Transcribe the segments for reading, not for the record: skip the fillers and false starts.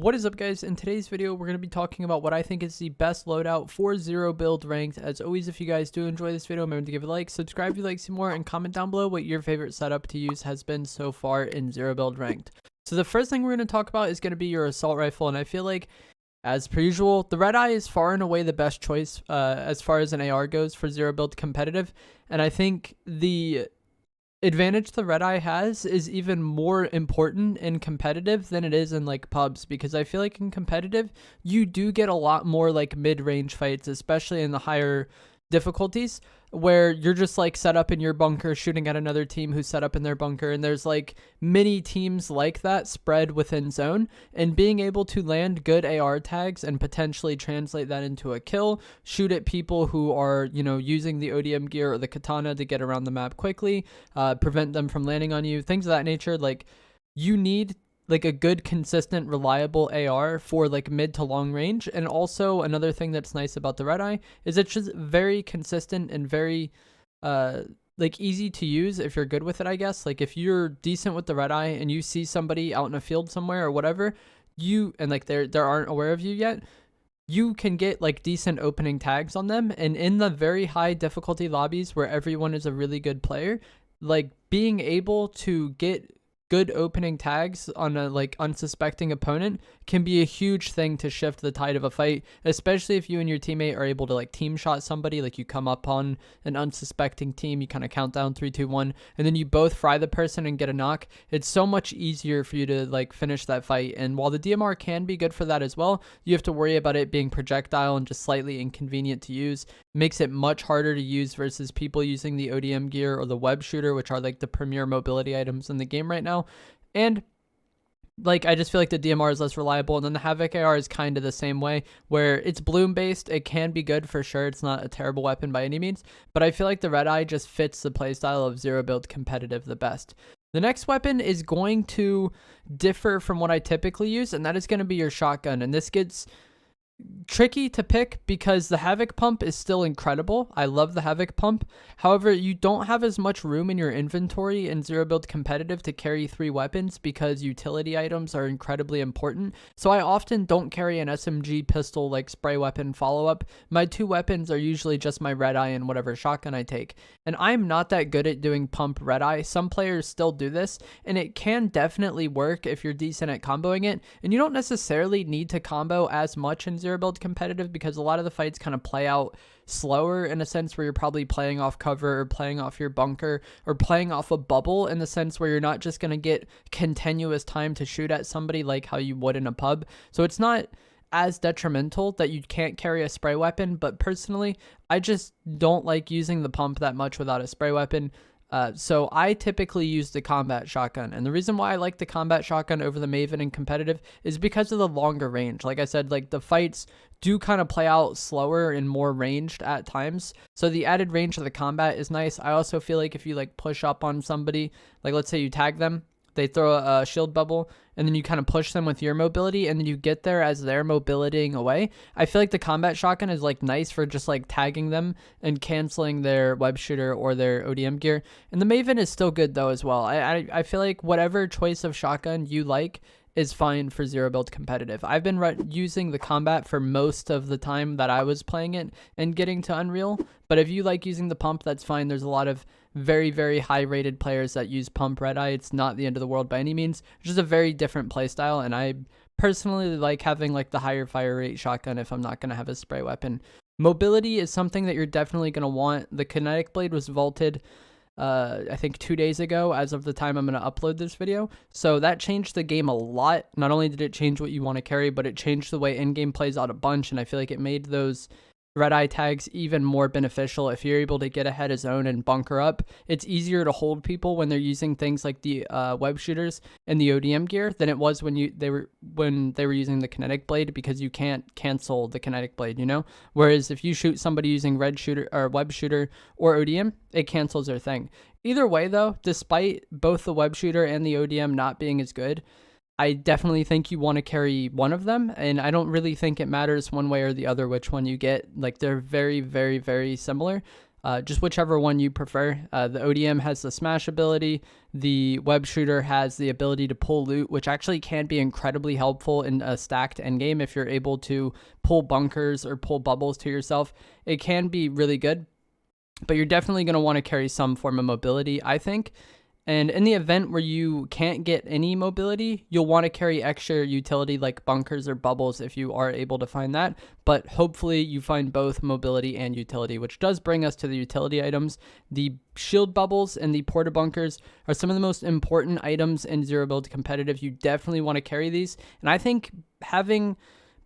What is up, guys? In today's video, we're going to be talking about what I think is the best loadout for Zero Build Ranked. As always, if you guys do enjoy this video, remember to give it a like, subscribe if you like to see more, and comment down below what your favorite setup to use has been so far in Zero Build Ranked. So the first thing we're going to talk about is going to be your assault rifle, and I feel like, as per usual, the red eye is far and away the best choice as far as an AR goes for Zero Build competitive, and I think the advantage the red eye has is even more important in competitive than it is in like pubs, because I feel like in competitive you do get a lot more like mid-range fights, especially in the higher difficulties, where you're just like set up in your bunker shooting at another team who's set up in their bunker, and there's like many teams like that spread within zone, and being able to land good AR tags and potentially translate that into a kill, shoot at people who are, you know, using the ODM gear or the katana to get around the map quickly, prevent them from landing on you, things of that nature. Like, you need like a good, consistent, reliable AR for like mid to long range. And also another thing that's nice about the red eye is it's just very consistent and very like easy to use if you're good with it, I guess. Like, if you're decent with the red eye and you see somebody out in a field somewhere or whatever, and like they aren't aware of you yet, you can get like decent opening tags on them. And in the very high difficulty lobbies where everyone is a really good player, like being able to get good opening tags on a like unsuspecting opponent can be a huge thing to shift the tide of a fight, especially if you and your teammate are able to like team shot somebody. Like, you come up on an unsuspecting team, you kind of count down 3 2 1, and then you both fry the person and get a knock. It's so much easier for you to like finish that fight. And while the DMR can be good for that as well, you have to worry about it being projectile and just slightly inconvenient to use. It makes it much harder to use versus people using the ODM gear or the web shooter, which are like the premier mobility items in the game right now. And like, I just feel like the DMR is less reliable. And then the Havoc AR is kind of the same way, where it's bloom based. It can be good for sure. It's not a terrible weapon by any means, but I feel like the red eye just fits the playstyle of Zero Build competitive the best. The next weapon is going to differ from what I typically use, and that is going to be your shotgun. And this gets tricky to pick because the Havoc pump is still incredible. I love the Havoc pump. However, you don't have as much room in your inventory in Zero Build competitive to carry 3 weapons because utility items are incredibly important. So I often don't carry an SMG pistol like spray weapon follow-up. My 2 weapons are usually just my red eye and whatever shotgun I take. And I'm not that good at doing pump red eye. Some players still do this, and it can definitely work if you're decent at comboing it. And you don't necessarily need to combo as much in Zero Build competitive, because a lot of the fights kind of play out slower in a sense where you're probably playing off cover or playing off your bunker or playing off a bubble, in the sense where you're not just going to get continuous time to shoot at somebody like how you would in a pub. So it's not as detrimental that you can't carry a spray weapon, but personally I just don't like using the pump that much without a spray weapon. So I typically use the combat shotgun, and the reason why I like the combat shotgun over the Maven in competitive is because of the longer range. Like I said, like the fights do kind of play out slower and more ranged at times, so the added range of the combat is nice. I also feel like if you like push up on somebody, like let's say you tag them, they throw a shield bubble, and then you kind of push them with your mobility, and then you get there as they're mobilitying away. I feel like the combat shotgun is like nice for just like tagging them and canceling their web shooter or their ODM gear. And the Maven is still good though as well. I feel like whatever choice of shotgun you like is fine for Zero Build competitive. I've been using the combat for most of the time that I was playing it and getting to Unreal, but if you like using the pump, that's fine. There's a lot of very, very high rated players that use pump red eye. It's not the end of the world by any means. It's just a very different playstyle, and I personally like having like the higher fire rate shotgun if I'm not going to have a spray weapon. Mobility is something that you're definitely going to want. The kinetic blade was vaulted I think 2 days ago as of the time I'm going to upload this video, so that changed the game a lot. Not only did it change what you want to carry, but it changed the way in-game plays out a bunch, and I feel like it made those red eye tags even more beneficial. If you're able to get ahead of zone and bunker up, it's easier to hold people when they're using things like the web shooters and the ODM gear than it was when they were using the kinetic blade, because you can't cancel the kinetic blade, you know? Whereas if you shoot somebody using red shooter or web shooter or ODM, it cancels their thing. Either way though, despite both the web shooter and the ODM not being as good, I definitely think you want to carry one of them, and I don't really think it matters one way or the other which one you get. Like, they're very, very, very similar. just whichever one you prefer. The ODM has the smash ability. The web shooter has the ability to pull loot, which actually can be incredibly helpful in a stacked endgame. If you're able to pull bunkers or pull bubbles to yourself, it can be really good. But you're definitely going to want to carry some form of mobility, I think. And in the event where you can't get any mobility, you'll want to carry extra utility like bunkers or bubbles if you are able to find that. But hopefully you find both mobility and utility, which does bring us to the utility items. The shield bubbles and the porta bunkers are some of the most important items in Zero Build competitive. You definitely want to carry these. And I think having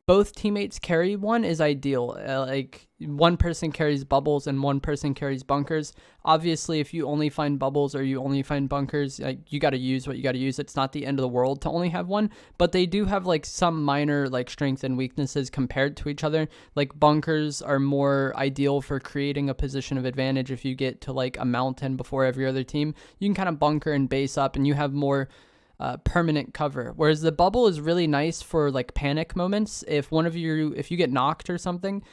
both teammates carry one is ideal. Like one person carries bubbles and one person carries bunkers. Obviously, if you only find bubbles or you only find bunkers, you got to use what you got to use. It's not the end of the world to only have one, but they do have like some minor like strengths and weaknesses compared to each other. Like bunkers are more ideal for creating a position of advantage. If you get to like a mountain before every other team, you can kind of bunker and base up and you have more permanent cover, whereas the bubble is really nice for like panic moments. If you get knocked or something,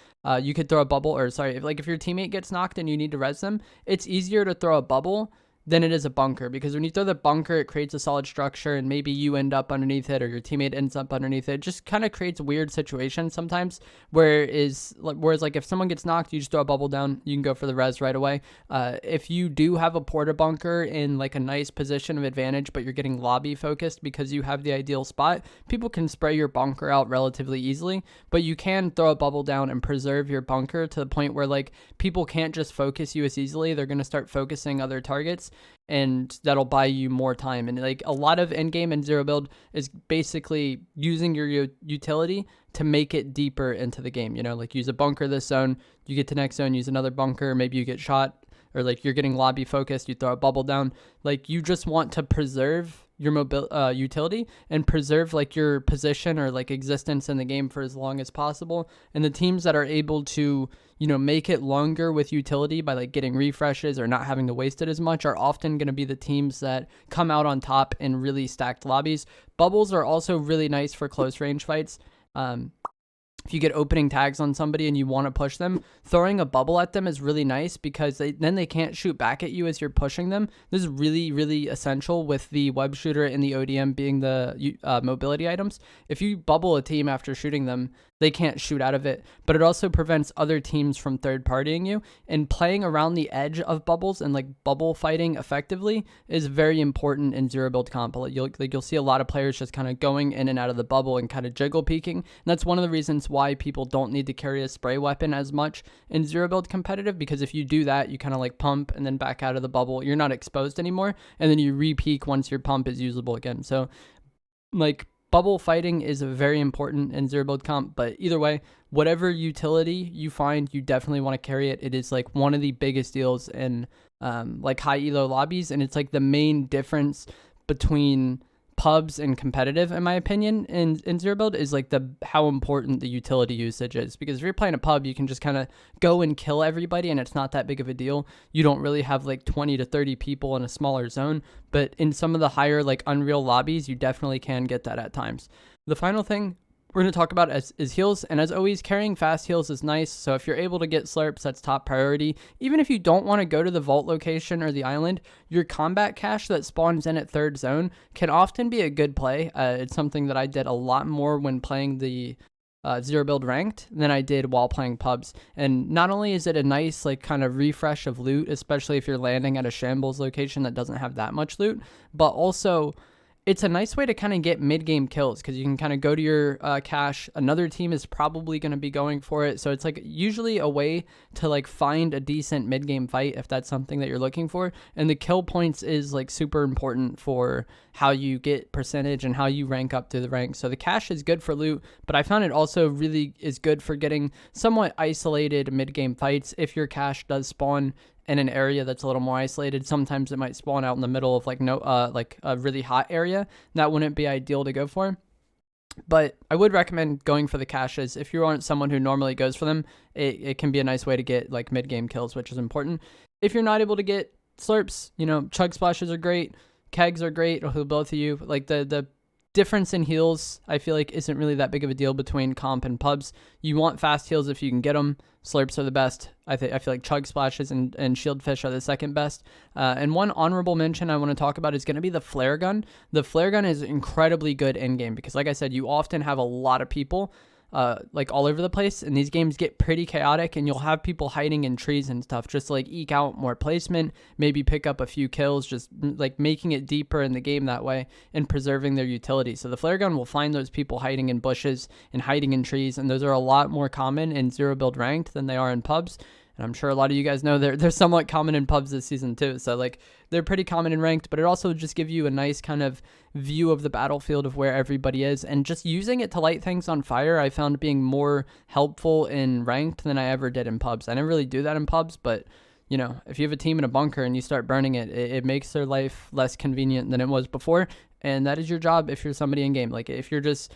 you could throw a bubble, or sorry, if your teammate gets knocked and you need to res them, it's easier to throw a bubble than it is a bunker, because when you throw the bunker, it creates a solid structure and maybe you end up underneath it or your teammate ends up underneath it. It just kind of creates weird situations sometimes, whereas like if someone gets knocked, you just throw a bubble down, you can go for the res right away. If you do have a porta bunker in like a nice position of advantage, but you're getting lobby focused because you have the ideal spot, people can spray your bunker out relatively easily, but you can throw a bubble down and preserve your bunker to the point where like people can't just focus you as easily. They're going to start focusing other targets, and that'll buy you more time. And like a lot of endgame and Zero Build is basically using your utility to make it deeper into the game. You know, like use a bunker this zone, you get to next zone, use another bunker, maybe you get shot, or like you're getting lobby focused, you throw a bubble down. Like you just want to preserve your utility and preserve like your position or like existence in the game for as long as possible. And the teams that are able to, you know, make it longer with utility by like getting refreshes or not having to waste it as much are often going to be the teams that come out on top in really stacked lobbies. Bubbles are also really nice for close range fights. If you get opening tags on somebody and you want to push them, throwing a bubble at them is really nice because then they can't shoot back at you as you're pushing them. This is really, really essential with the web shooter and the ODM being the mobility items. If you bubble a team after shooting them, they can't shoot out of it, but it also prevents other teams from third partying you. And playing around the edge of bubbles and like bubble fighting effectively is very important in Zero Build comp. You'll see a lot of players just kind of going in and out of the bubble and kind of jiggle peeking. And that's one of the reasons why people don't need to carry a spray weapon as much in Zero Build competitive, because if you do that, you kind of like pump and then back out of the bubble. You're not exposed anymore, and then you re-peek once your pump is usable again. So like bubble fighting is very important in Zero Build comp, but either way, whatever utility you find, you definitely want to carry it. It is like one of the biggest deals in like high elo lobbies, and it's like the main difference between pubs and competitive, in my opinion, in Zero Build is like how important the utility usage is. Because if you're playing a pub, you can just kind of go and kill everybody and it's not that big of a deal. You don't really have like 20 to 30 people in a smaller zone, but in some of the higher like Unreal lobbies, you definitely can get that at times. The final thing we're going to talk about is heals, and as always, carrying fast heals is nice. So if you're able to get slurps, that's top priority. Even if you don't want to go to the vault location or the island, your combat cache that spawns in at third zone can often be a good play. It's something that I did a lot more when playing the Zero Build Ranked than I did while playing pubs. And not only is it a nice like kind of refresh of loot, especially if you're landing at a shambles location that doesn't have that much loot, but also it's a nice way to kind of get mid-game kills, because you can kind of go to your cache. Another team is probably going to be going for it. So it's like usually a way to like find a decent mid-game fight if that's something that you're looking for. And the kill points is like super important for how you get percentage and how you rank up through the ranks. So the cache is good for loot, but I found it also really is good for getting somewhat isolated mid-game fights. If your cache does spawn in an area that's a little more isolated, sometimes it might spawn out in the middle of like like a really hot area. That wouldn't be ideal to go for, but I would recommend going for the caches. If you aren't someone who normally goes for them, it can be a nice way to get like mid-game kills, which is important. If you're not able to get slurps, you know, chug splashes are great, kegs are great, or both of you. Like the difference in heals, I feel like, isn't really that big of a deal between comp and pubs. You want fast heals if you can get them. Slurps are the best. I feel like chug splashes and shield fish are the second best. And one honorable mention I want to talk about is going to be the flare gun. The flare gun is incredibly good in game because, like I said, you often have a lot of people like all over the place, and these games get pretty chaotic, and you'll have people hiding in trees and stuff just to like eke out more placement, maybe pick up a few kills, just like making it deeper in the game that way and preserving their utility. So the flare gun will find those people hiding in bushes and hiding in trees, and those are a lot more common in Zero Build Ranked than they are in pubs. And I'm sure a lot of you guys know they're somewhat common in pubs this season too. So like they're pretty common in ranked, but it also just gives you a nice kind of view of the battlefield of where everybody is. And just using it to light things on fire, I found being more helpful in ranked than I ever did in pubs. I never really do that in pubs, but you know, if you have a team in a bunker and you start burning it, it makes their life less convenient than it was before. And that is your job if you're somebody in game. Like if you're just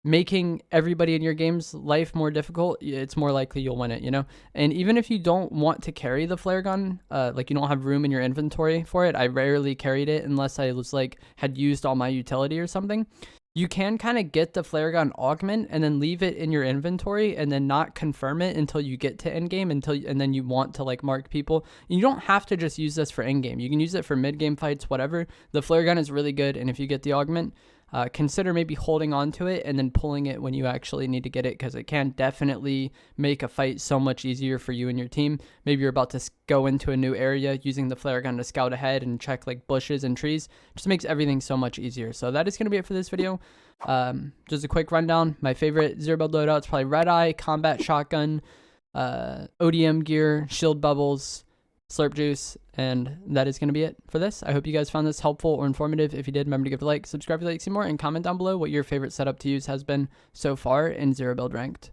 making everybody in your game's life more difficult, it's more likely you'll win it, you know? And even if you don't want to carry the flare gun, like you don't have room in your inventory for it, I rarely carried it unless I was like had used all my utility or something. You can kind of get the flare gun augment and then leave it in your inventory and then not confirm it until you get to end game, and then you want to like mark people. And you don't have to just use this for end game. You can use it for mid game fights, whatever. The flare gun is really good, and if you get the augment, consider maybe holding on to it and then pulling it when you actually need to get it, because it can definitely make a fight so much easier for you and your team. Maybe you're about to go into a new area, using the flare gun to scout ahead and check like bushes and trees. Just makes everything so much easier. So that is going to be it for this video. Just a quick rundown. My favorite Zero Build loadout is probably Red Eye, Combat Shotgun, ODM gear, Shield Bubbles, Slurp Juice, and that is going to be it for this. I hope you guys found this helpful or informative. If you did, remember to give it a like, subscribe if you like to see more, and comment down below what your favorite setup to use has been so far in Zero Build Ranked.